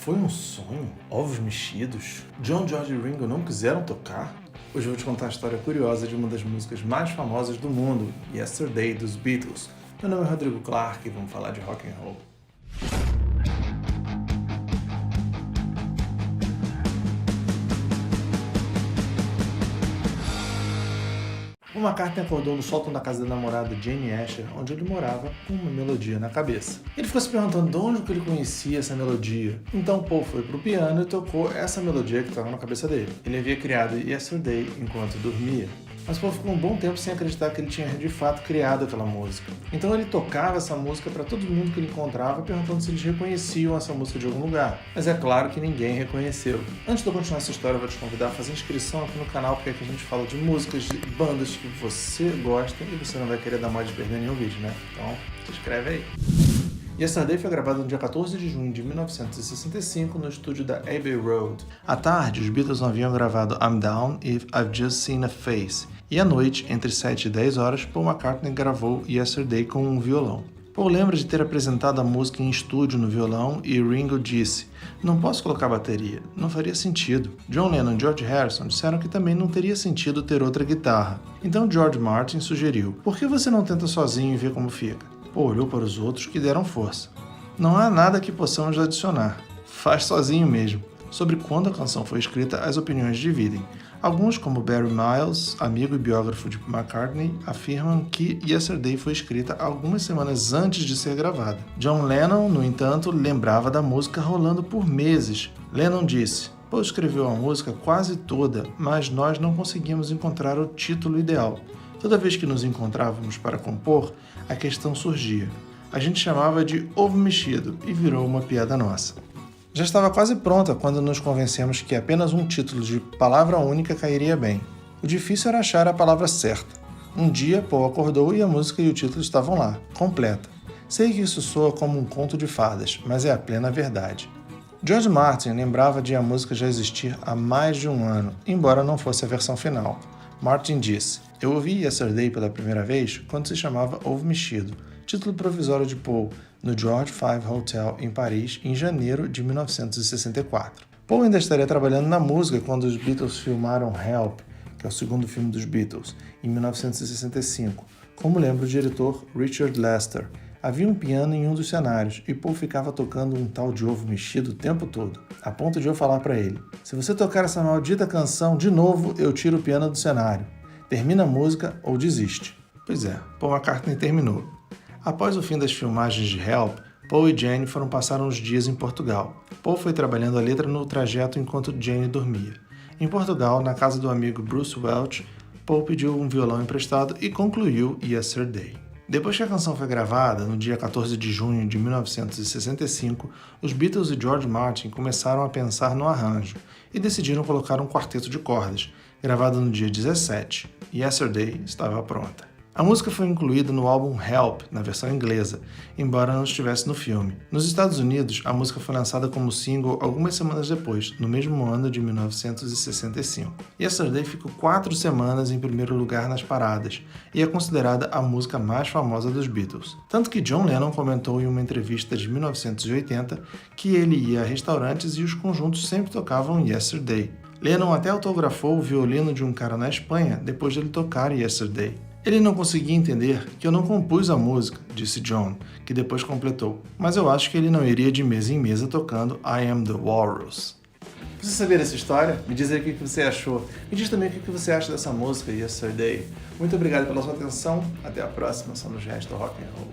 Foi um sonho? Ovos mexidos? John, George e Ringo não quiseram tocar? Hoje eu vou te contar a história curiosa de uma das músicas mais famosas do mundo, Yesterday, dos Beatles. Meu nome é Rodrigo Clark e vamos falar de rock and roll. O McCartney acordou no sótão da casa da namorada Jane Asher, onde ele morava, com uma melodia na cabeça. Ele ficou se perguntando de onde que ele conhecia essa melodia. Então Paul foi pro piano e tocou essa melodia que estava na cabeça dele. Ele havia criado Yesterday enquanto dormia. Mas Paul ficou um bom tempo sem acreditar que ele tinha de fato criado aquela música. Então ele tocava essa música para todo mundo que ele encontrava, perguntando se eles reconheciam essa música de algum lugar. Mas é claro que ninguém reconheceu. Antes de eu continuar essa história, eu vou te convidar a fazer inscrição aqui no canal, porque aqui a gente fala de músicas, de bandas que você gosta e você não vai querer dar mole de perder nenhum vídeo, né? Então, se inscreve aí. Yesterday foi gravado no dia 14 de junho de 1965 no estúdio da Abbey Road. À tarde, os Beatles haviam gravado I'm Down e I've Just Seen a Face. E à noite, entre 7 e 10 horas, Paul McCartney gravou Yesterday com um violão. Paul lembra de ter apresentado a música em estúdio no violão e Ringo disse: "Não posso colocar bateria, não faria sentido." John Lennon e George Harrison disseram que também não teria sentido ter outra guitarra. Então George Martin sugeriu: "Por que você não tenta sozinho e vê como fica?" Paul olhou para os outros que deram força. "Não há nada que possamos adicionar. Faz sozinho mesmo." Sobre quando a canção foi escrita, as opiniões dividem. Alguns, como Barry Miles, amigo e biógrafo de McCartney, afirmam que Yesterday foi escrita algumas semanas antes de ser gravada. John Lennon, no entanto, lembrava da música rolando por meses. Lennon disse: "Paul escreveu a música quase toda, mas nós não conseguimos encontrar o título ideal. Toda vez que nos encontrávamos para compor, a questão surgia. A gente chamava de ovo mexido e virou uma piada nossa." Já estava quase pronta quando nos convencemos que apenas um título de palavra única cairia bem. O difícil era achar a palavra certa. Um dia, Paul acordou e a música e o título estavam lá, completa. Sei que isso soa como um conto de fadas, mas é a plena verdade. George Martin lembrava de a música já existir há mais de um ano, embora não fosse a versão final. Martin disse: "Eu ouvi Yesterday pela primeira vez quando se chamava Ovo Mexido, título provisório de Paul, no George V Hotel em Paris, em janeiro de 1964. Paul ainda estaria trabalhando na música quando os Beatles filmaram Help, que é o segundo filme dos Beatles, em 1965, como lembra o diretor Richard Lester. Havia um piano em um dos cenários e Paul ficava tocando um tal de ovo mexido o tempo todo, a ponto de eu falar para ele: "Se você tocar essa maldita canção de novo, eu tiro o piano do cenário. Termina a música ou desiste." Pois é, Paul McCartney terminou. Após o fim das filmagens de Help, Paul e Jane foram passar uns dias em Portugal. Paul foi trabalhando a letra no trajeto enquanto Jane dormia. Em Portugal, na casa do amigo Bruce Welch, Paul pediu um violão emprestado e concluiu Yesterday. Depois que a canção foi gravada, no dia 14 de junho de 1965, os Beatles e George Martin começaram a pensar no arranjo e decidiram colocar um quarteto de cordas, gravado no dia 17. Yesterday estava pronta. A música foi incluída no álbum Help, na versão inglesa, embora não estivesse no filme. Nos Estados Unidos, a música foi lançada como single algumas semanas depois, no mesmo ano de 1965. Yesterday ficou 4 semanas em primeiro lugar nas paradas e é considerada a música mais famosa dos Beatles. Tanto que John Lennon comentou em uma entrevista de 1980 que ele ia a restaurantes e os conjuntos sempre tocavam Yesterday. Lennon até autografou o violino de um cara na Espanha depois de ele tocar Yesterday. "Ele não conseguia entender que eu não compus a música", disse John, que depois completou, "mas eu acho que ele não iria de mesa em mesa tocando I Am the Walrus." Você sabia dessa história? Me diz aí o que você achou. Me diz também o que você acha dessa música Yesterday. Muito obrigado pela sua atenção. Até a próxima. Somos Resto Rock and Roll.